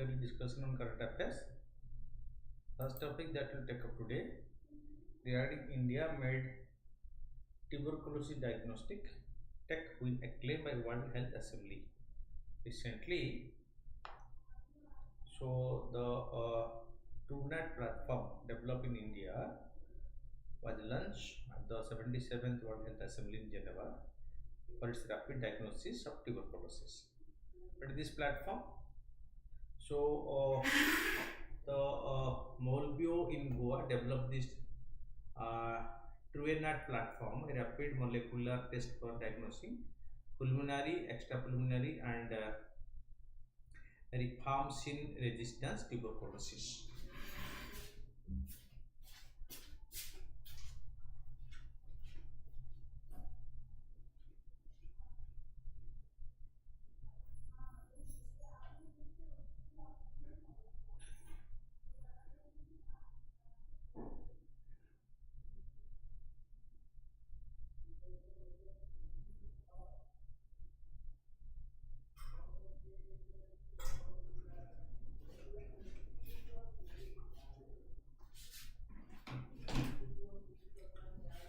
daily discussion on current affairs. First topic that we'll take up today regarding India made tuberculosis diagnostic tech win acclaim by World Health Assembly recently. So the TrueNat platform developed in India was launched at the 77th World Health Assembly in Geneva for its rapid diagnosis of tuberculosis. What is this platform? So the Molbio in Goa developed this uh, TrueNat platform, a rapid molecular test for diagnosing pulmonary, extrapulmonary, and rifampicin resistance tuberculosis.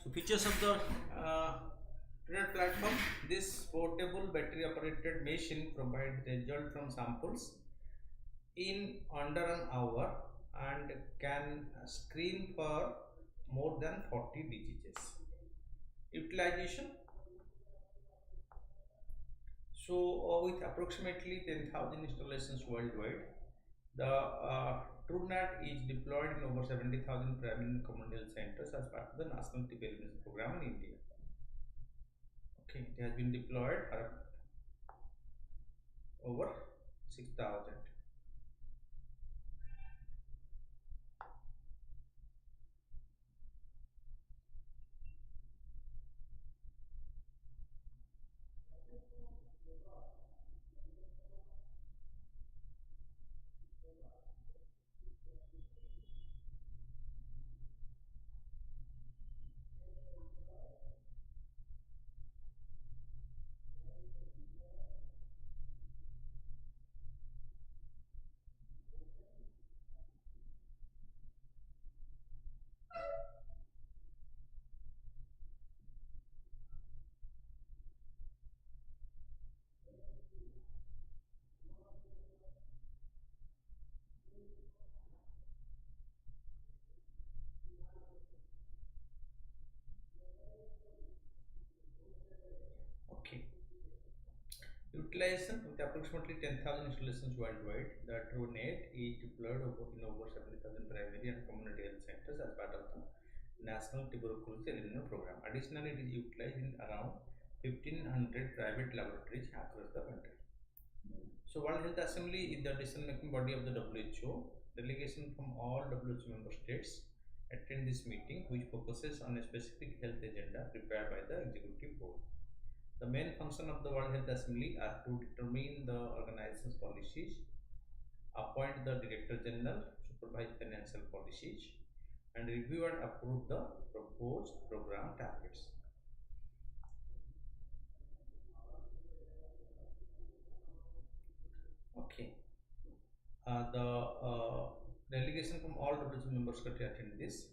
So features of the TrueNat platform: this portable battery operated machine provides result from samples in under an hour and can screen for more than 40 diseases. Utilization: so with approximately 10,000 installations worldwide, the TrueNat is deployed in over 70,000 primary and community health centers as part of the National TB Elimination Program in India. Okay, it has been deployed for over 6,000. Okay. Utilization: with approximately 10,000 installations worldwide, the TrueNat is deployed in over 70,000 primary and community health centers as part of the National Tuberculosis Elimination Program. Additionally, it is utilized in around 1,500 private laboratories across the country. So, World Health Assembly is the decision-making body of the WHO. Delegation from all WHO member states attend this meeting, which focuses on a specific health agenda prepared by the executive board. The main function of the World Health Assembly are to determine the organization's policies, appoint the Director General, supervise financial policies, and review and approve the proposed program targets. Okay. The delegation from all WHO members countries attend this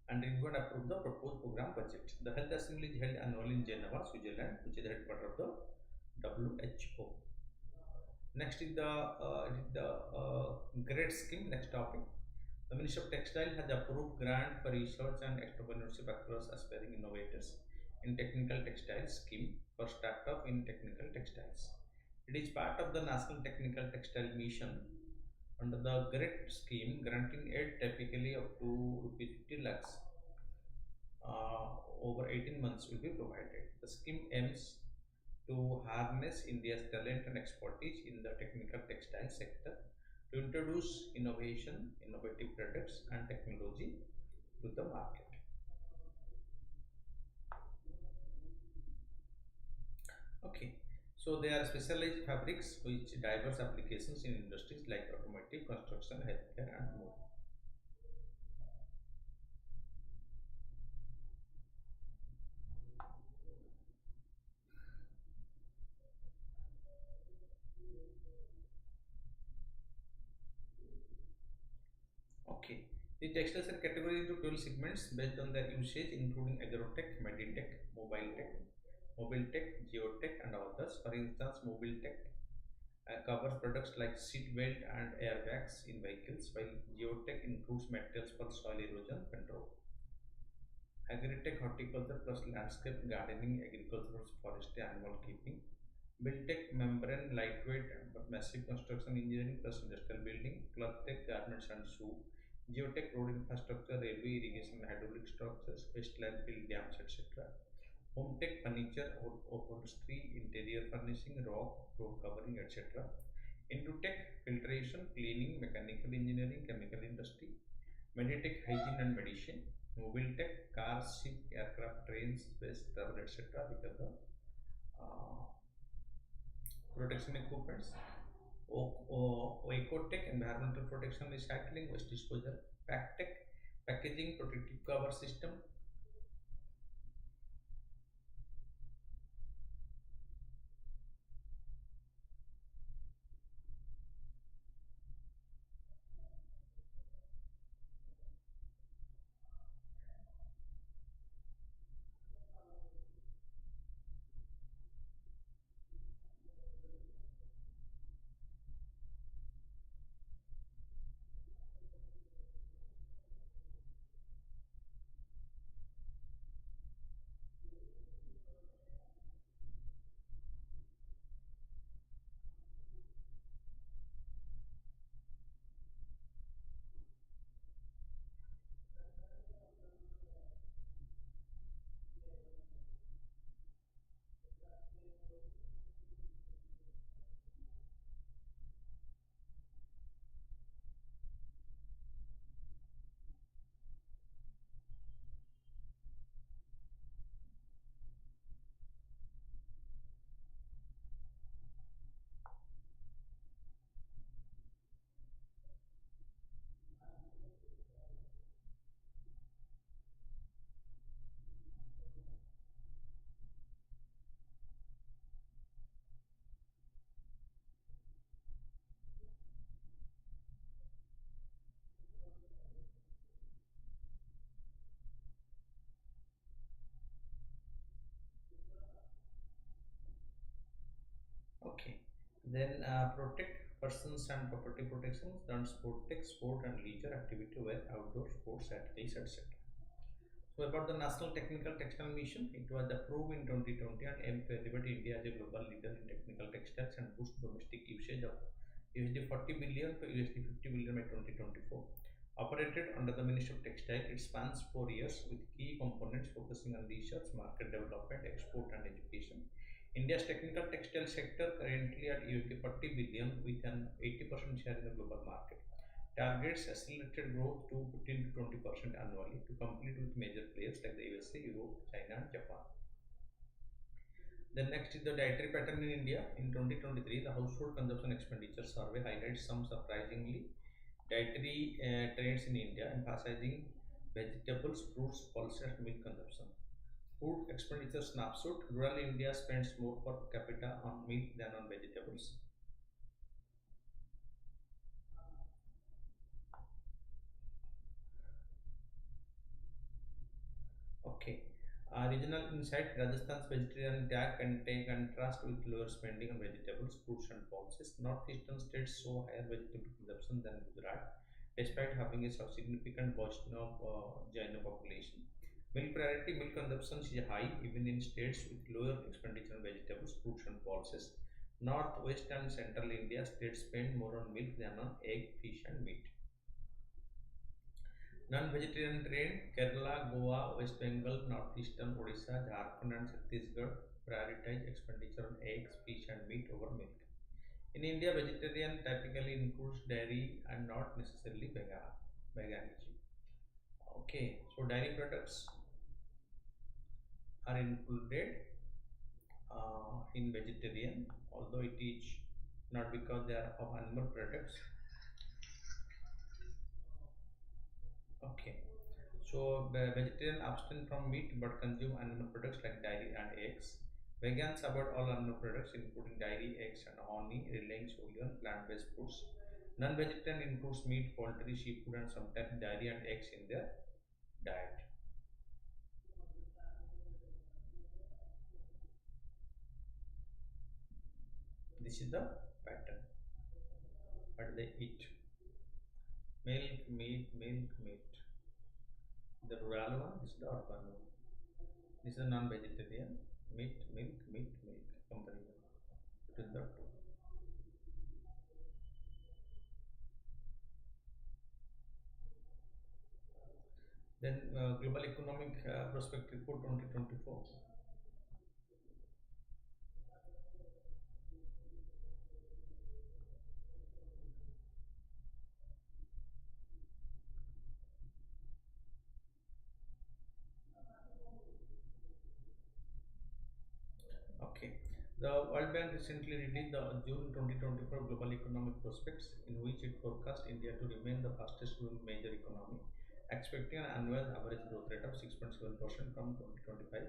and review and approve the proposed program budget. The Health Assembly is held annually in Geneva, Switzerland, which is the headquarters of the WHO. Next is the grant scheme. Next topic: the Ministry of Textile has approved grant for research and entrepreneurship across aspiring innovators in technical textile scheme for startup in technical textiles. It is part of the National Technical Textile Mission. Under the GRET scheme, granting aid typically up to rupees 50 lakhs over 18 months will be provided. The scheme aims to harness India's talent and expertise in the technical textile sector to introduce innovation, innovative products and technology to the market. Okay, so they are specialized fabrics which diverse applications in industries like automotive, construction, healthcare and more. The textiles are categorized into 12 segments based on their usage, including agrotech, meditech, mobile tech, geotech, and others. For instance, mobile tech covers products like seat belt and airbags in vehicles, while geotech includes materials for soil erosion control. Agritech, horticulture plus landscape gardening, agriculture, forestry, animal keeping. Buildtech, membrane, lightweight, but massive construction engineering plus industrial building. Cloth-tech, garments and shoe. Geotech, road infrastructure, railway, irrigation, hydraulic structures, waste landfill, dams, etc. Home tech, furniture, upholstery, interior furnishing, rock, floor covering, etc. Into tech, filtration, cleaning, mechanical engineering, chemical industry. Meditech, hygiene and medicine. Mobile tech, cars, ship, aircraft, trains, space travel, etc. Because of uh, protection equipments. Ecotech, environmental protection, recycling, waste disposal. Pactech, packaging, protective cover system. Okay. Then protect persons and property protection, then sport tech, sport and leisure activity where outdoor sports, athletics, etc. So about the National Technical Textile Mission, it was approved in 2020 and aimed to elevate India as a global leader in technical textiles and boost domestic usage of USD 40 billion to USD 50 billion by 2024. Operated under the Ministry of Textile, it spans 4 years with key components focusing on research, market development, export, and education. India's technical textile sector currently at USD 40 billion with an 80% share in the global market. Targets accelerated growth to 15 to 20% annually to compete with major players like the USA, Europe, China, and Japan. Then next is the dietary pattern in India. In 2023, the household consumption expenditure survey highlights some surprisingly dietary trends in India, emphasizing vegetables, fruits, pulses, and milk consumption. Food expenditure snapshot: rural India spends more per capita on milk than on vegetables. Okay. Regional insight: Rajasthan's vegetarian tag can take contrast with lower spending on vegetables, fruits, and pulses. Northeastern states show higher vegetable consumption than Gujarat, despite having a significant Vaishnava Jaina population. Milk priority: milk consumption is high even in states with lower expenditure on vegetables, fruits, and pulses. Northwest and central India states spend more on milk than on egg, fish, and meat. Non-vegetarian trade: Kerala, Goa, West Bengal, Northeastern Odisha, Jharkhand and Chhattisgarh prioritize expenditure on eggs, fish and meat over milk. In India, vegetarian typically includes dairy and not necessarily veganism. Okay, so dairy products are included in vegetarian, although it is not because they are of animal products. Okay. So the vegetarian abstain from meat but consume animal products like dairy and eggs. Vegans avoid all animal products including dairy, eggs and honey, relying solely on plant-based foods. Non-vegetarian includes meat, poultry, seafood, and sometimes dairy and eggs in their diet. This is the pattern. What they eat: milk, meat, milk, meat. The rural one, this is the urban one. This is a non-vegetarian: meat, milk, meat, milk. Comparison between the two. Then Global Economic Prospect Report 2024. Okay. The World Bank recently released the June 2024 Global Economic Prospects, in which it forecast India to remain the fastest growing major economy, expecting an annual average growth rate of 6.7% from 2025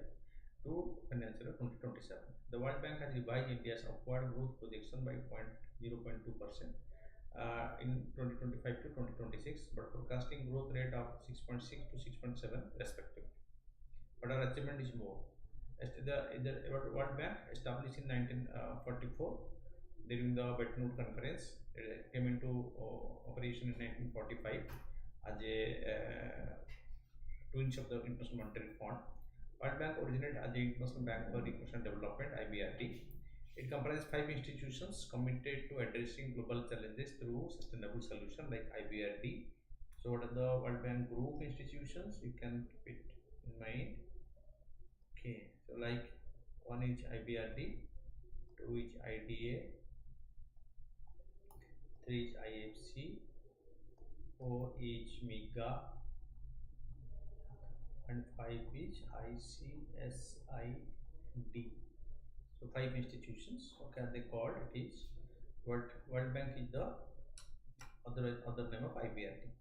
to financial year 2027. The World Bank has revised India's upward growth projection by 0.2% in 2025 to 2026, but forecasting growth rate of 6.6 to 6.7 respectively. But our achievement is more. The World Bank, established in 1944 during the Bretton Woods Conference, came into operation in 1945 as a twins of the International Monetary Fund. World Bank originated as the International Bank for Reconstruction and Development (IBRD). It comprises five institutions committed to addressing global challenges through sustainable solutions like IBRD. So, what are the World Bank group institutions? You can keep it in mind. Okay, so like one is IBRD, two is IDA, three is IFC, four is MIGA, and five is ICSID. So five institutions. Okay, they called it is World Bank is the other name of IBRD.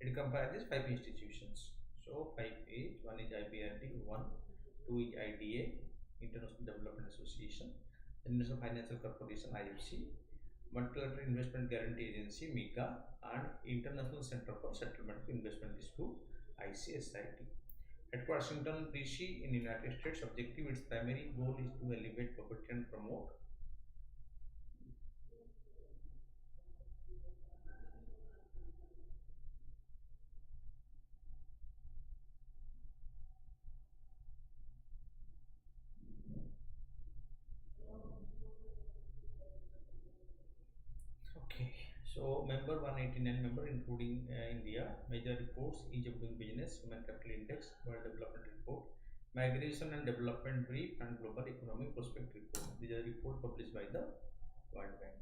It comprises five institutions. So five is one is IBRD, one, two is IDA, International Development Association, International Financial Corporation (IFC), Multilateral Investment Guarantee Agency (MIGA), and International Center for Settlement of Investment Dispute (ICSID). At Washington DC in United States, objective its primary goal is to elevate poverty and promote. Okay, so member 189 member including India, major reports: ease of doing business, human capital index, world development report, migration and development brief, and global economic prospect report. These are reports published by the World Bank.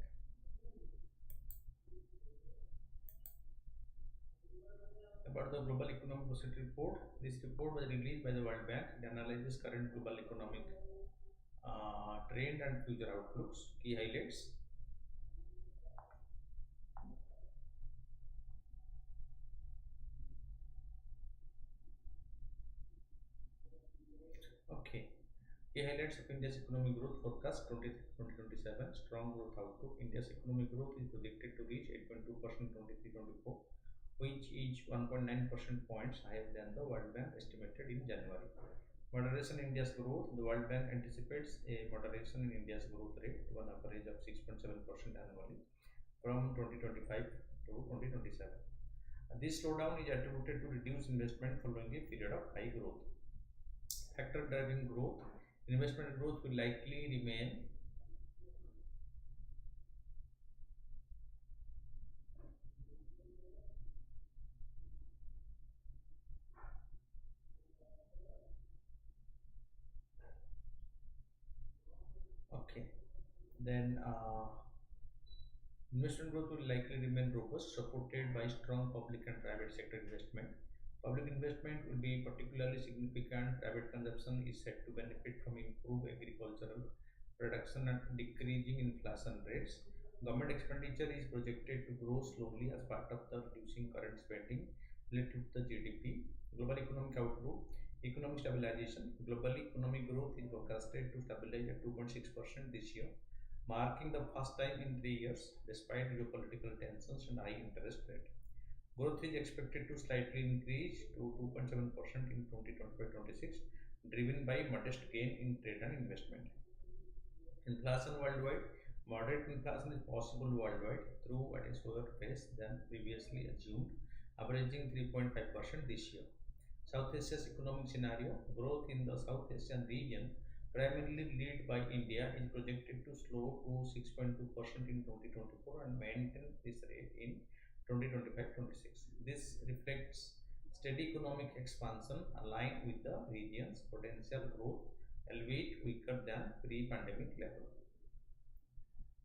About the global economic prospect report, this report was released by the World Bank. It analyzes current global economic trend and future outlooks. Key highlights: okay. Key highlights of India's economic growth forecast 2027. Strong growth outlook. India's economic growth is projected to reach 8.2% 23-24, which is 1.9 percent points higher than the World Bank estimated in January. Moderation in India's growth. The World Bank anticipates a moderation in India's growth rate to an average of 6.7% annually from 2025 to 2027. This slowdown is attributed to reduced investment following a period of high growth. Factor driving growth: investment growth will likely remain okay. Then investment growth will likely remain robust, supported by strong public and private sector investment. Public investment will be particularly significant. Private consumption is set to benefit from improved agricultural production and decreasing inflation rates. Government expenditure is projected to grow slowly as part of the reducing current spending relative to the GDP. Global economic outlook: economic stabilization. Global economic growth is forecasted to stabilize at 2.6% this year. marking the first time in 3 years despite geopolitical tensions and high interest rate. Growth is expected to slightly increase to 2.7% in 2025-26, driven by modest gain in trade and investment. Inflation worldwide. Moderate inflation is possible worldwide through at a slower pace than previously assumed, averaging 3.5% this year. South Asia's economic scenario. Growth in the South Asian region, primarily led by India, is projected to slow to 6.2% in 2024 and maintain this rate in 2025-26. This reflects steady economic expansion aligned with the region's potential growth, albeit weaker than pre-pandemic level.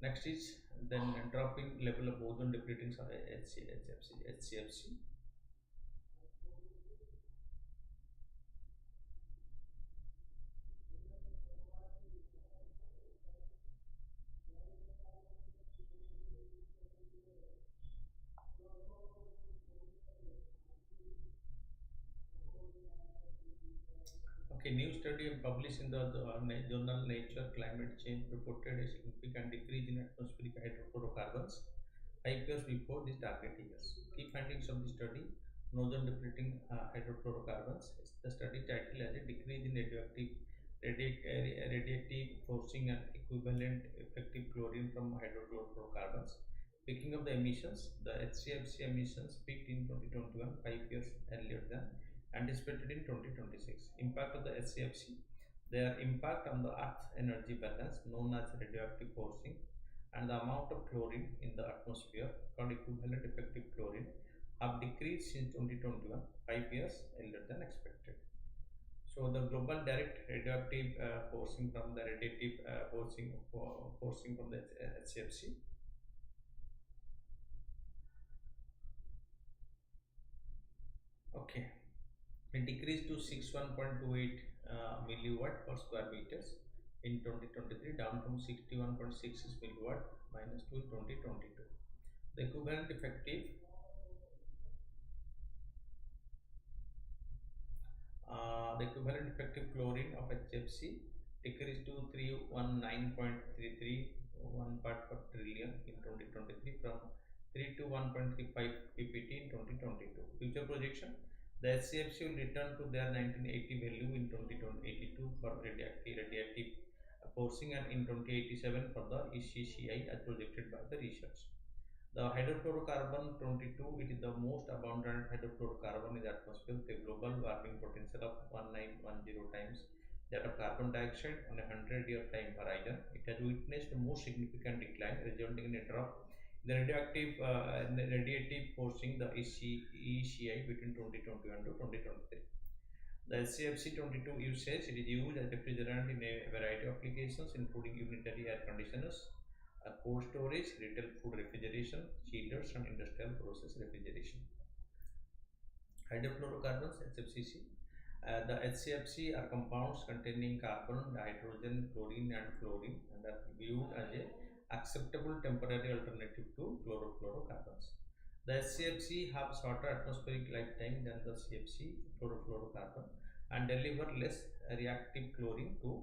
Next is then dropping level of ozone depleting HCFC. Okay, new study published in the journal Nature Climate Change reported a significant decrease in atmospheric hydrofluorocarbons 5 years before this target years. Key findings of the study: ozone depleting hydrofluorocarbons. The study titled as a decrease in radiative forcing and equivalent effective chlorine from hydrofluorocarbons. Picking up the emissions, the HCFC emissions peaked in 2021, 5 years earlier than anticipated in 2026. Impact of the HCFC. Their impact on the Earth's energy balance, known as radioactive forcing, and the amount of chlorine in the atmosphere, called equivalent effective chlorine, have decreased since 2021, 5 years earlier than expected. So the global direct radioactive forcing from the radiative forcing from the HCFC. Okay, it decreased to 61.28 milliwatt per square meters in 2023, down from 61.66 milliwatt minus 2 in 2022. The equivalent effective chlorine of HFC decreased to 319.331 part per trillion in 2023 from 3 to 1.35 ppt in 2022. Future projection: the HCFC will return to their 1980 value in 2082 for radiative forcing and in 2087 for the ECCI as projected by the research. The hydrofluorocarbon 22, it is the most abundant hydrofluorocarbon in the atmosphere with a global warming potential of 1910 times that of carbon dioxide on a 100-year time horizon. It has witnessed the most significant decline, resulting in a drop in the radiative forcing, the ECI, between 2021 to 2023. The SCFC 22 usage, it is used as refrigerant in a variety of applications, including unitary air conditioners, cold storage, retail food refrigeration, chillers, and industrial process refrigeration. Hydrofluorocarbons, HFCC. The HCFC are compounds containing carbon, hydrogen, chlorine, and fluorine, and are viewed as a acceptable temporary alternative to chlorofluorocarbons. The HCFC have shorter atmospheric lifetime than the CFC chlorofluorocarbon and deliver less reactive chlorine to.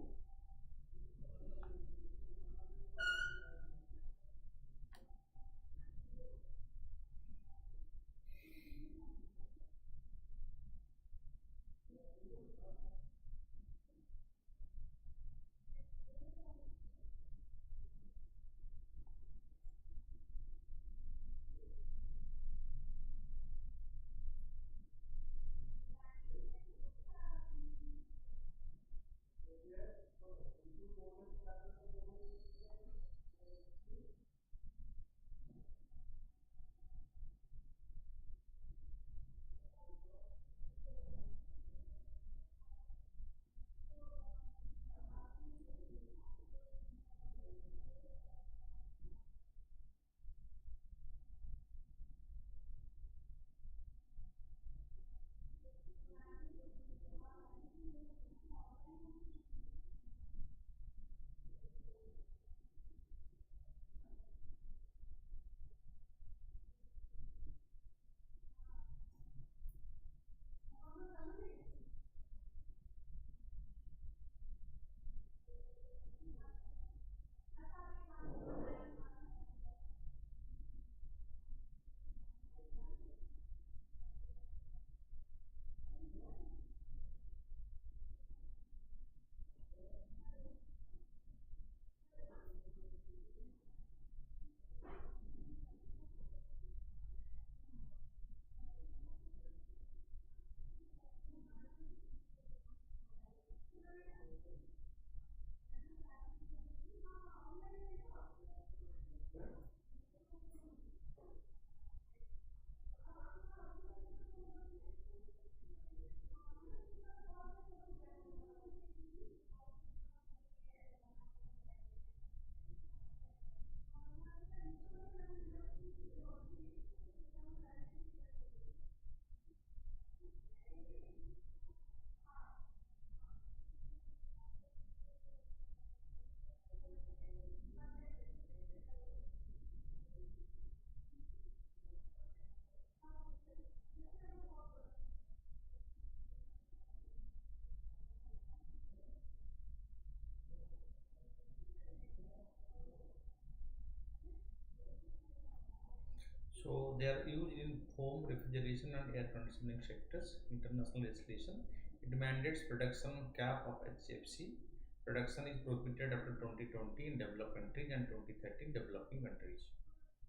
they are used in home refrigeration and air conditioning sectors. International legislation, it mandates production cap of HFC. Production is prohibited after 2020 in developed countries and 2030 in developing countries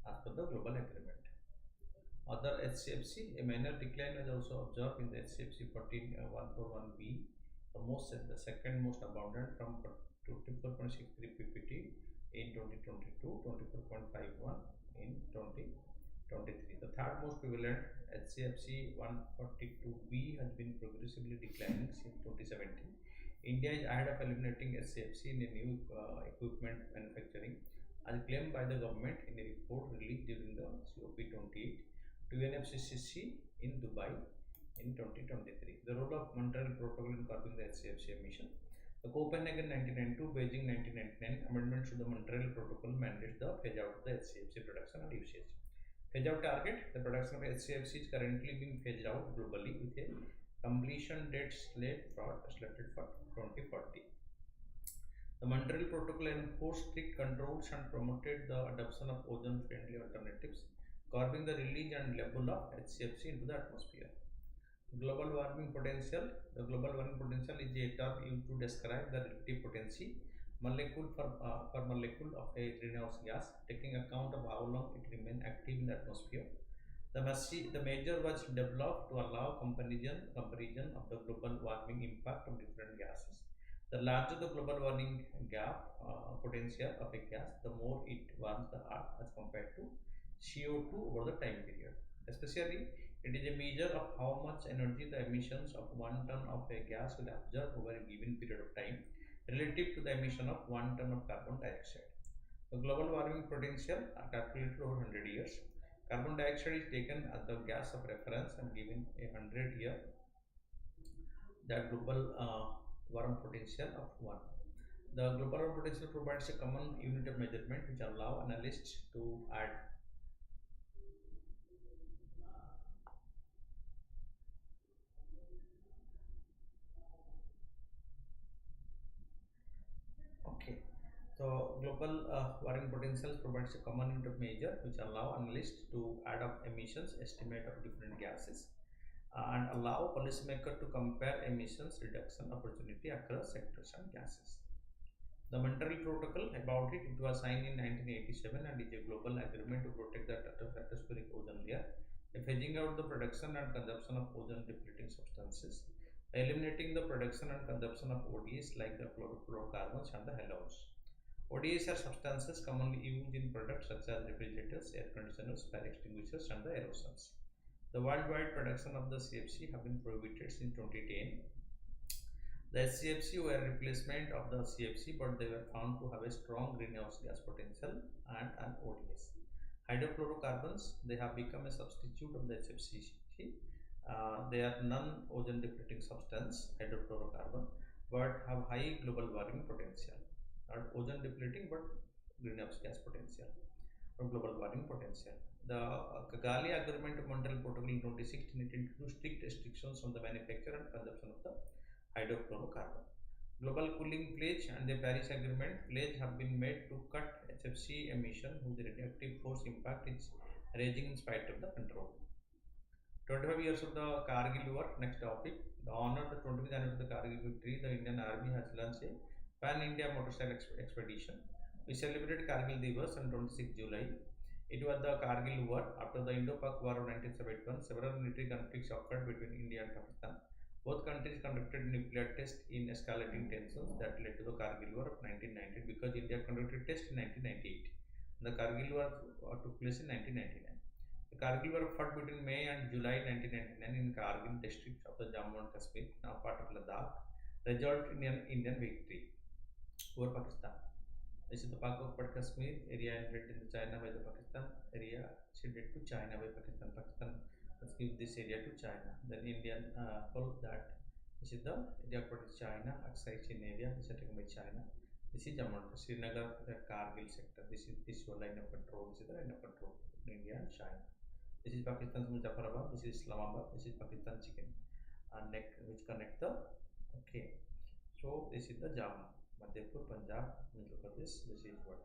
as per the global agreement. Other HCFC, a minor decline was also observed in the HCFC 141B, the second most abundant from 24.63 ppt in 2022, 24.51 in 2023. The third most prevalent HCFC 142B has been progressively declining since 2017. India is ahead of eliminating HCFC in a new equipment manufacturing, as claimed by the government in a report released during the COP28 to UNFCCC in Dubai in 2023. The role of Montreal Protocol in curbing the HCFC emission. The Copenhagen 1992, Beijing 1999 amendments to the Montreal Protocol mandate the phase out of the HCFC production and usage. Phase out target, the production of HCFC is currently being phased out globally with a completion date slated for 2040. The Montreal Protocol enforced strict controls and promoted the adoption of ozone-friendly alternatives, curbing the release and level of HCFC into the atmosphere. Global warming potential. The global warming potential is a term used to describe the relative potency molecule per molecule of a greenhouse gas, taking account of how long it remains active in the atmosphere. The measure was developed to allow comparison of the global warming impact of different gases. The larger the global warming potential of a gas, the more it warms the earth as compared to CO2 over the time period. Especially, it is a measure of how much energy the emissions of 1 ton of a gas will absorb over a given period of time relative to the emission of 1 ton of carbon dioxide. The global warming potential are calculated over 100 years. Carbon dioxide is taken as the gas of reference and given a 100-year the global warming potential of 1. The global warming potential provides a common unit of measurement which allow analysts to add So global warming potential provides a common unit of measure which allow analysts to add up emissions estimate of different gases and allow policymakers to compare emissions reduction opportunity across sectors and gases. The Montreal Protocol, about it was signed in 1987 and is a global agreement to protect the stratospheric ozone layer, phasing out the production and consumption of ozone depleting substances, eliminating the production and consumption of ODs like the chlorofluorocarbons and the halogens. ODs are substances commonly used in products such as refrigerators, air conditioners, fire extinguishers, and the aerosols. The worldwide production of the CFC have been prohibited since 2010. The CFC were a replacement of the CFC, but they were found to have a strong greenhouse gas potential and an ODS. Hydrofluorocarbons, they have become a substitute of the HFC. They are non-ozone depleting substance, hydrofluorocarbon, but have high global warming potential. Not ozone depleting, but greenhouse gas potential or global warming potential. The Kigali Agreement of Montreal Protocol in 2016 it introduced strict restrictions on the manufacture and consumption of the hydrofluorocarbon. Global Cooling Pledge and the Paris Agreement pledge have been made to cut HFC emission whose radioactive force impact is raging in spite of the control. 25 years of the Kargil War, next topic. To honor the 25th anniversary of the Kargil victory, the Indian Army has launched a Pan-India motorcycle expedition. We celebrated Kargil Divas on 26 July. It was the Kargil War. After the Indo-Pak War of 1971, several military conflicts occurred between India and Pakistan. Both countries conducted nuclear tests in escalating tensions that led to the Kargil War of 1990 because India conducted tests in 1998. The Kargil War took place in 1999. The Kargil War fought between May and July 1999 in Kargil district of the Jammu and Kashmir, now part of Ladakh, resulted in an Indian victory over Pakistan. This is the Pak-occupied Kashmir area invaded in China by the Pakistan area ceded to China by Pakistan. Pakistan has given this area to China. Then Indian followed that. This is the area occupied by China, Aksai Chin area. This is taken by China. This is Jammu and Kashmir, Srinagar, the Kargil sector. This is your line of control. This is the line of control between India and China. This is Pakistan's Muzaffarabad. This is Islamabad. This is Pakistan chicken neck which connect the So this is the Jammu. Madhya Pradesh, Punjab, Madhya Pradesh. This is what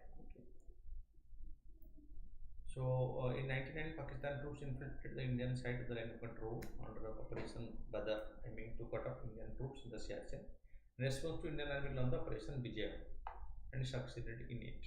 So in 1990, Pakistan troops infiltrated the Indian side of the line of control under Operation Badr, aiming to cut off Indian troops in the Siachen. In response to Indian Army launched Operation Vijay and succeeded in it.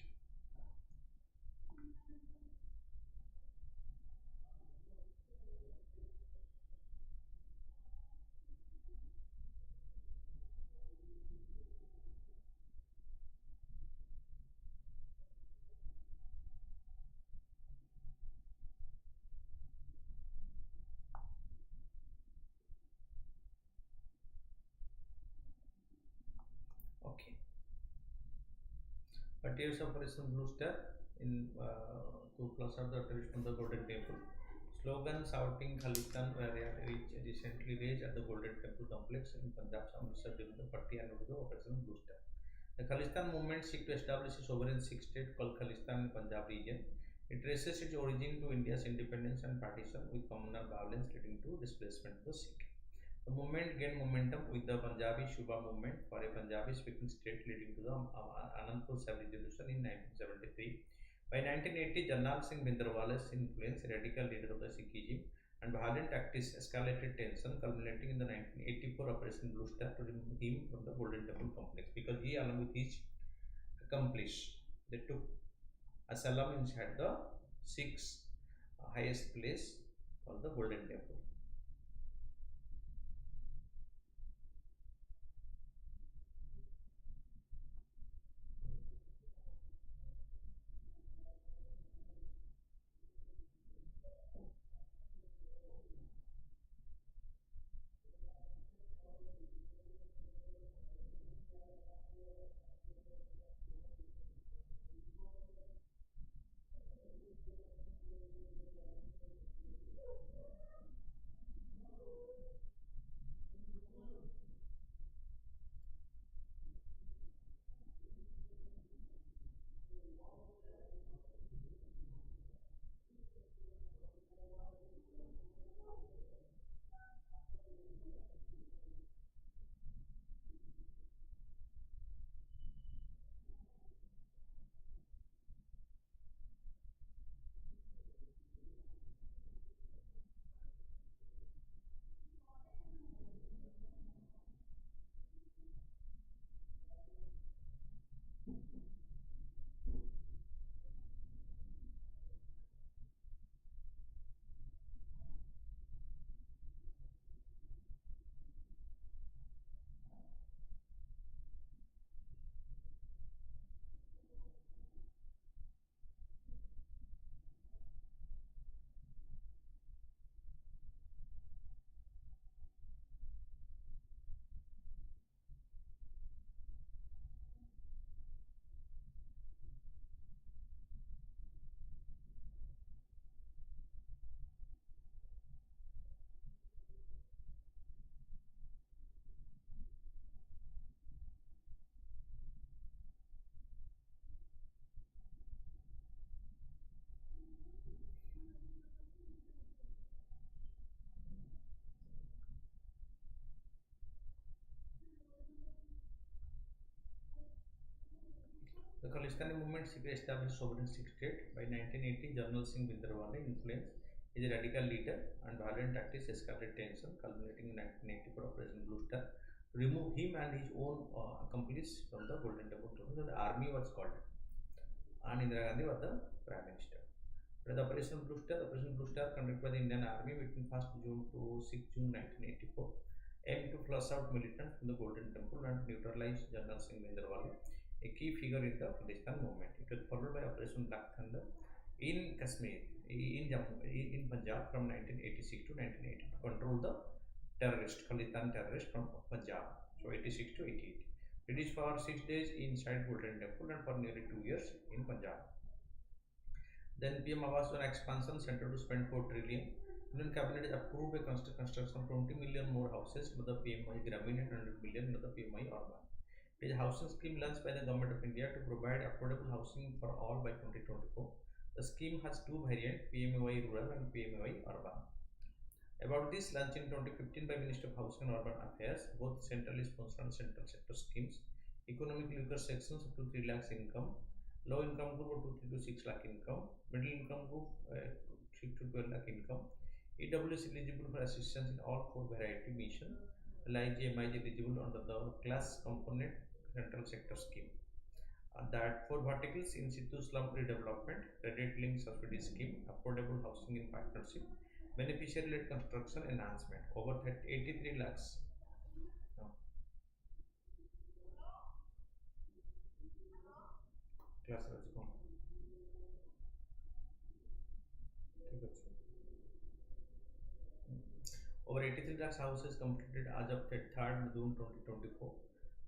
Okay. But here's Operation Blue Star in to flush out the terrorists from the Golden Temple. Slogan shouting Khalistan were recently raised at the Golden Temple complex in Punjab's Amritsar during the 40th anniversary of Operation Blue Star. The Khalistan movement seeks to establish a sovereign Sikh state called Khalistan in Punjab region. It traces its origin to India's independence and partition with communal violence leading to displacement of the Sikh. The movement gained momentum with the Punjabi Shubha movement for a Punjabi speaking state leading to the Anandpur Sahib Resolution in 1973. By 1980, Jarnal Singh Bhindranwale's influence, radical leader of the Sikhism, and violent tactics escalated tension, culminating in the 1984 Operation Blue Star to remove him from the Golden Temple complex because he, along with his accomplice, they took asylum inside the sixth highest place called the Golden Temple. The Khalistani movement seeks to establish sovereign Sikh state. By 1980, General Singh Bhindranwale influence is a radical leader and violent tactics escalated tension, culminating in 1984 Operation Blue Star to remove him and his own accomplice from the Golden Temple. So the army was called, and Indira Gandhi was the Prime Minister. The Operation Blue Star conducted by the Indian Army between 1st June to 6th June 1984 aimed to flush out militants from the Golden Temple and neutralize General Singh Bhindranwale, a key figure in the Khalistani movement. It was followed by Operation Black Thunder in Kashmir, in Jammu, in Punjab from 1986 to 1980 to control the Khalistan terrorists from Punjab. So 86 to 88. It is for 6 days inside Golden Temple and for nearly 2 years in Punjab. Then PM Awas on expansion center to spend 4 trillion. Union Cabinet has approved a construction of 20 million more houses for the PMI Gramin and 100 million for the PMI Urban. It is a housing scheme launched by the Government of India to provide affordable housing for all by 2024. The scheme has two variants, PMAY Rural and PMAY Urban. About this, launched in 2015 by Minister of Housing and Urban Affairs, both centrally sponsored and central sector schemes, economically weaker sections up to 3 lakhs income Low income group 2 to 6 lakh income. Middle income group 6 to 12 lakh income. EW is eligible for assistance in all four variety mission. LIG is eligible under the class component central sector scheme. That for verticals in situ slum redevelopment, credit link subsidy scheme, affordable housing in partnership, beneficiary led construction enhancement over 83 lakhs. No, class Rajikon. ठीक है. Over 83 lakhs houses completed as of 3rd June 2024.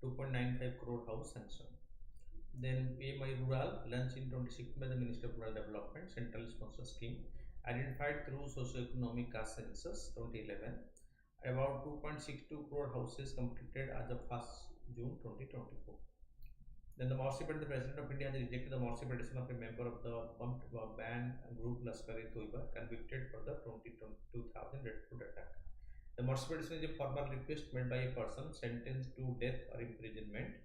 2.95 crore house sanction. Then PMI Rural launched in 26 by the Minister of Rural Development, Central Sponsor Scheme, identified through Socio-Economic Caste Census 2011. About 2.62 crore houses completed as of 1st June 2024. Then the Morsi the President of India has rejected the Morsi petition of a member of the bumped ban group Lashkar-e-Toiba convicted for the 2000 Red Foot attack. The Morsi petition is a formal request made by a person sentenced to death or imprisonment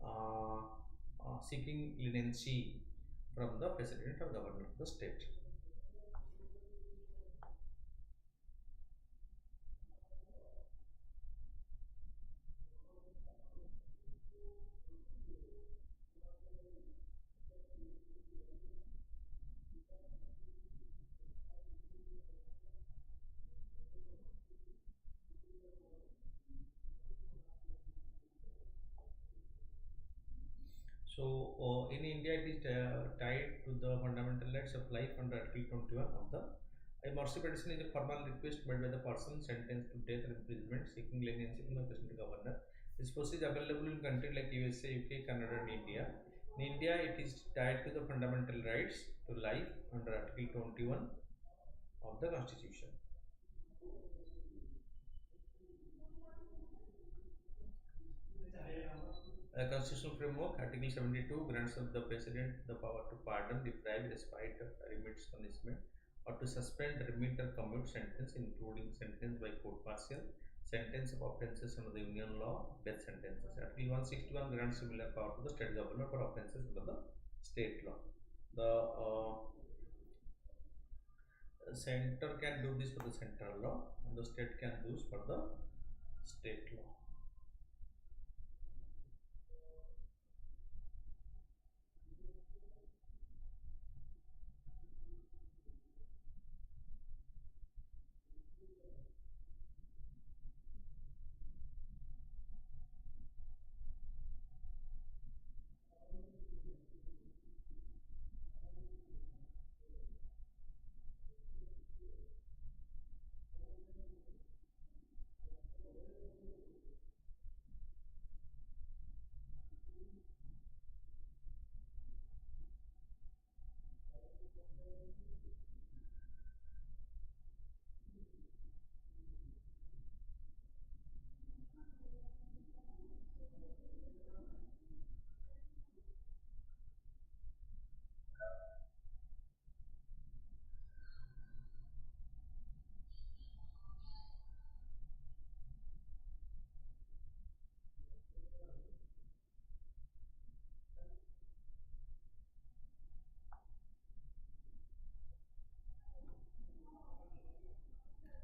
uh, seeking leniency from the President or Governor of the state. So, in India, it is tied to the fundamental rights of life under Article 21 of the a mercy petition is a formal request made by the person sentenced to death or imprisonment seeking leniency from the President Governor. This process is available in countries like USA, UK, Canada, and India. In India, it is tied to the fundamental rights to life under Article 21 of the Constitution. A constitutional framework, Article 72 grants of the President the power to pardon, deprive, respite, remits punishment, or to suspend, remit, or commute sentence, including sentence by court martial, sentence of offences under the Union law, death sentences. Article 161 grants similar power to the state governor for offences under the state law. The center can do this for the central law, and the state can do this for the state law.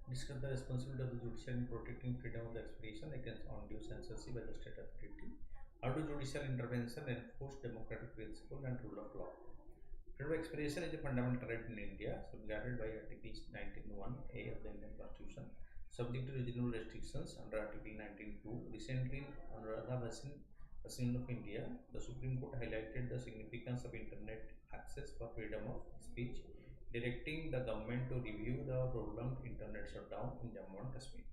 Discuss the responsibility of the judiciary in protecting freedom of the expression against undue censorship by the state authority. How do judicial intervention enforce democratic principle and rule of law? Freedom of expression is a fundamental right in India, safeguarded by Article 19(1)(a) of the Indian Constitution, subject to regional restrictions under Article 19(2). Recently, on Radha Basin of India, the Supreme Court highlighted the significance of internet access for freedom of speech, directing the government to review the prolonged internet shutdown in Jammu and Kashmir.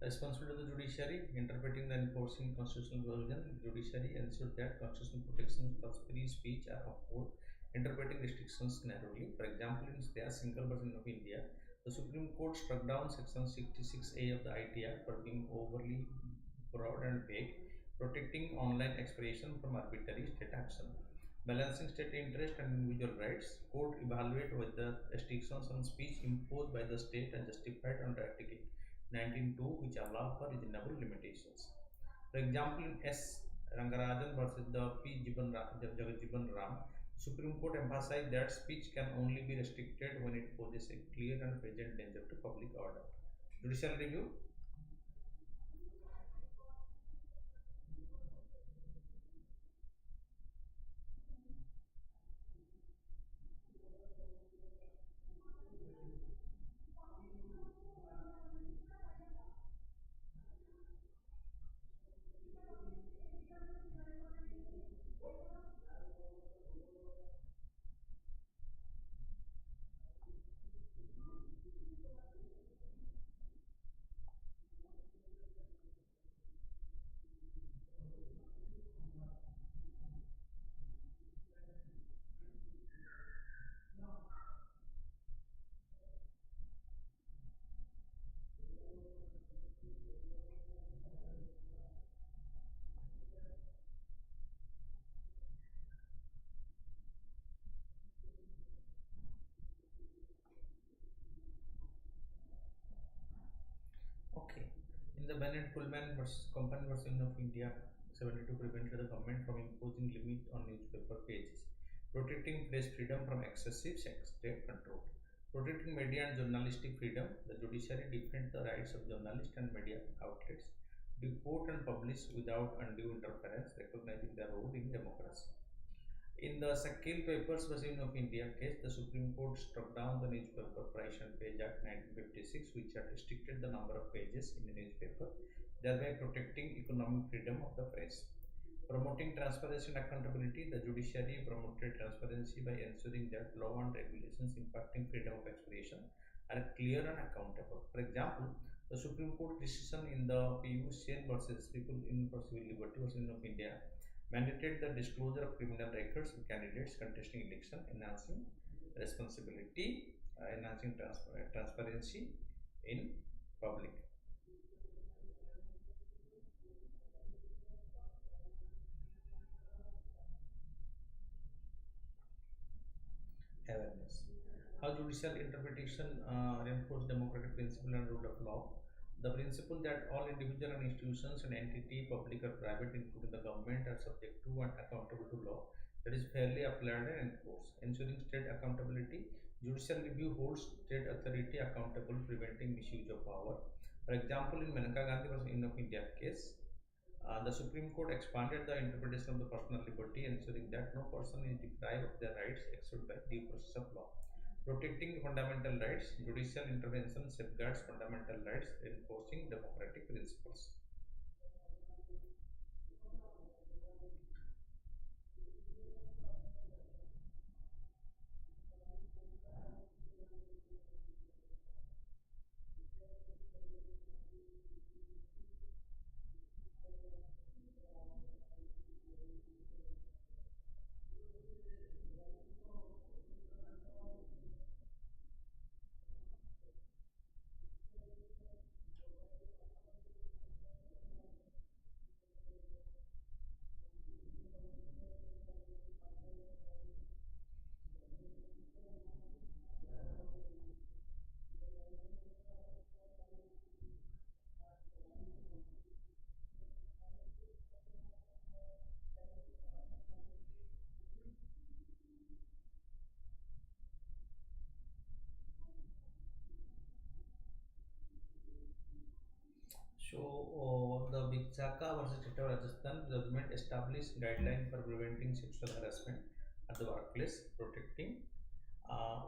The responsibility of the judiciary, interpreting the enforcing constitutional provision, judiciary ensures that constitutional protections for free speech are upheld, interpreting restrictions narrowly. For example, in the single version of India, the Supreme Court struck down Section 66A of the IT Act for being overly broad and vague, protecting online expression from arbitrary state action. Balancing state interest and individual rights, court evaluate whether restrictions on speech imposed by the state are justified under Article 19.2, which allow for reasonable limitations. For example, in S. Rangarajan versus the P. Jagajiban Ram, Supreme Court emphasized that speech can only be restricted when it poses a clear and present danger to public order. Judicial review. Okay. In the Bennett-Pullman versus Company versus of India, 72 prevented the government from imposing limit on newspaper pages, protecting press freedom from excessive state control, protecting media and journalistic freedom. The judiciary defends the rights of journalists and media outlets to report and publish without undue interference, recognizing their role in democracy. In the Sakil Papers versus of India case, the Supreme Court struck down the Newspaper Price and Page Act 1956, which had restricted the number of pages in a newspaper, thereby protecting economic freedom of the press. Promoting transparency and accountability, the judiciary promoted transparency by ensuring that law and regulations impacting freedom of expression are clear and accountable. For example, the Supreme Court decision in the PU Sen versus People in for Civil Liberty versus of India mandated the disclosure of criminal records of candidates contesting election, enhancing responsibility, enhancing transparency in public. Awareness. How judicial interpretation reinforce democratic principle and rule of law. The principle that all individual and institutions and entity, public or private, including the government, are subject to and accountable to law that is fairly applied and enforced. Ensuring state accountability, judicial review holds state authority accountable, preventing misuse of power. For example, in Maneka Gandhi versus India case, the Supreme Court expanded the interpretation of the personal liberty, ensuring that no person is deprived of their rights except by due process of law. Protecting fundamental rights, judicial intervention safeguards fundamental rights, reinforcing democratic principles. The Bichaka versus State of Rajasthan judgment established guidelines for preventing sexual harassment at the workplace, protecting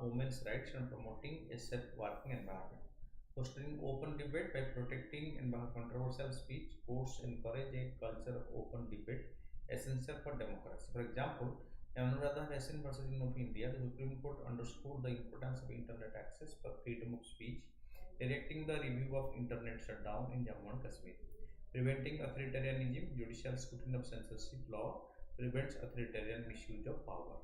women's rights and promoting a safe working environment. Fostering open debate by protecting controversial speech, courts encourage a culture of open debate essential for democracy. For example, Anuradha Hasan versus of India, the Supreme Court underscored the importance of internet access for freedom of speech, directing the review of internet shutdown in Jammu and Kashmir. Preventing authoritarianism, judicial scrutiny of censorship law prevents authoritarian misuse of power.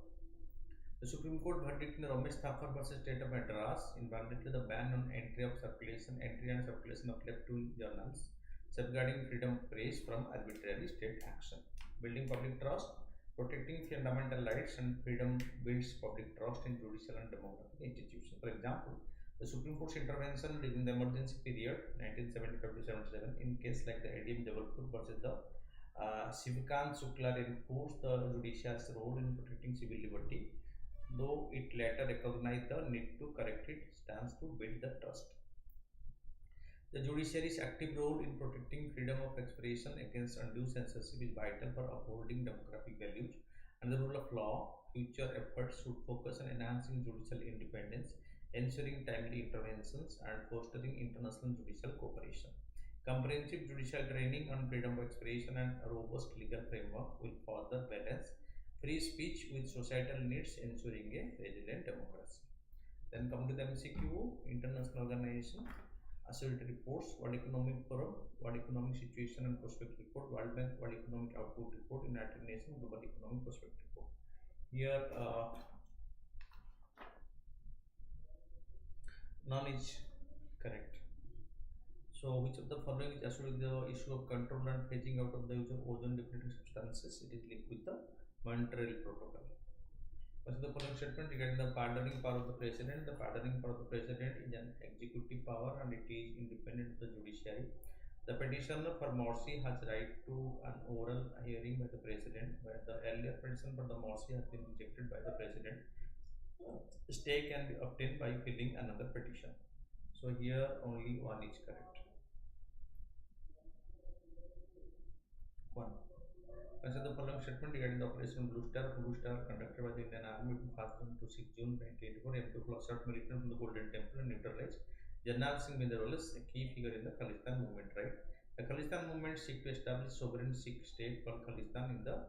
The Supreme Court verdict in the Ramesh Thapar versus State of Madras invalidated the ban on entry and circulation of left-wing journals, safeguarding freedom of press from arbitrary state action. Building public trust, protecting fundamental rights and freedom builds public trust in judicial and democratic institutions. For example, The Supreme Court's intervention during the emergency period 1975 to 77 in case like the ADM Jabalpur versus the Shivkant Shukla reinforced the judiciary's role in protecting civil liberty, though it later recognized the need to correct it stands to build the trust. The judiciary's active role in protecting freedom of expression against undue censorship is vital for upholding democratic values and the rule of law. Future efforts should focus on enhancing judicial independence, ensuring timely interventions, and fostering international judicial cooperation. Comprehensive judicial training on freedom of expression and a robust legal framework will further balance free speech with societal needs, ensuring a resilient democracy. Then come to the MCQ, International Organization, Asset Reports, World Economic Forum, World Economic Situation and Prospect Report, World Bank, World Economic Output Report, United Nations Global Economic Prospect Report. Here, none is correct. So, which of the following is associated with the issue of control and phasing out of the use of ozone depleting substances? It is linked with the Montreal Protocol. First, the following statement regarding the pardoning power of the president. The pardoning power of the president is an executive power and it is independent of the judiciary. The petitioner for mercy has right to an oral hearing by the president, where the earlier petition for the mercy has been rejected by the president. Stay can be obtained by filling another petition. So here only one is correct. 1. Consider the following statement regarding the Operation Blue Star. Blue Star conducted by the Indian Army from 1st June to 6th June 1984 aimed to flush out militants from the Golden Temple and neutralize Jarnal Singh Binderwala's a key figure in the Khalistan movement, right? The Khalistan movement seek to establish sovereign Sikh state called Khalistan in the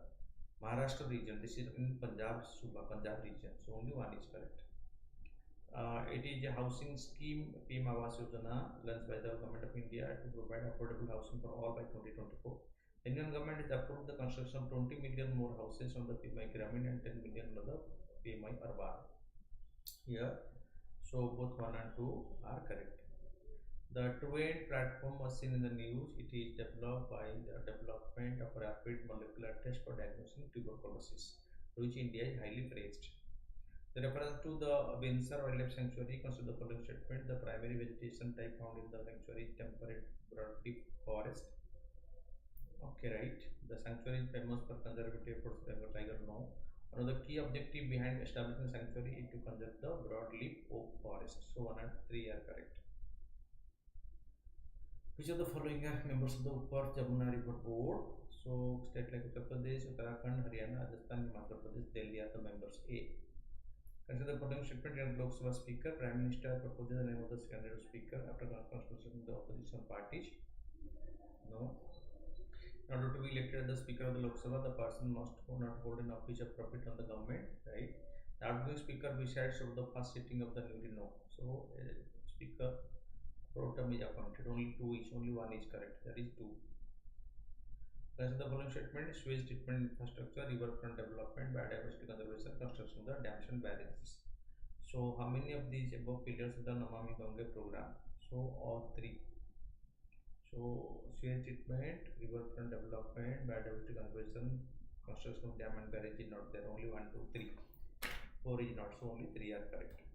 Maharashtra region. This is in Punjab, Suba, Punjab region. So only one is correct. It is a housing scheme, PM Awas Yojana, launched by the Government of India to provide affordable housing for all by 2024. The Indian government has approved the construction of 20 million more houses on the PMI Gramin and 10 million on the PMI Urban. Here, so both 1 and 2 are correct. The Truant platform was seen in the news. It is developed by the development of rapid molecular test for diagnosing tuberculosis, which India is highly praised. The reference to the Windsor Wildlife Sanctuary consider the following statement. The primary vegetation type found in the sanctuary is temperate broadleaf forest. Okay, right. The sanctuary is famous for conservative efforts. Bengal tiger, no. One of the key objective behind establishing sanctuary is to conserve the broadleaf oak forest. So 1 and 3 are correct. Which of the following are members of the Upper Jamuna River Board? So state like Uttar Pradesh, Uttarakhand, Haryana, Rajasthan, Himachal Pradesh, Delhi are the members A. Consider the following statement regarding Lok Sabha Speaker. Prime Minister proposes the name of the candidate speaker after consultation of the opposition parties. No. In order to be elected as the Speaker of the Lok Sabha, the person must not hold an office of profit on the government, right? The outgoing Speaker presides over the first sitting of the newly known. So, Speaker pro tem is appointed. Only 2 is, only 1 is correct. That is 2. Consider the following statement: sewage treatment infrastructure, riverfront development, biodiversity conservation, construction of the dams and barrages. So, how many of these above pillars of the Namami Gange program? So, all 3. So, sewage treatment, riverfront development, biodiversity conservation, construction of dam and barrage is not there. Only 1, 2, 3. 4 is not. So, only 3 are correct.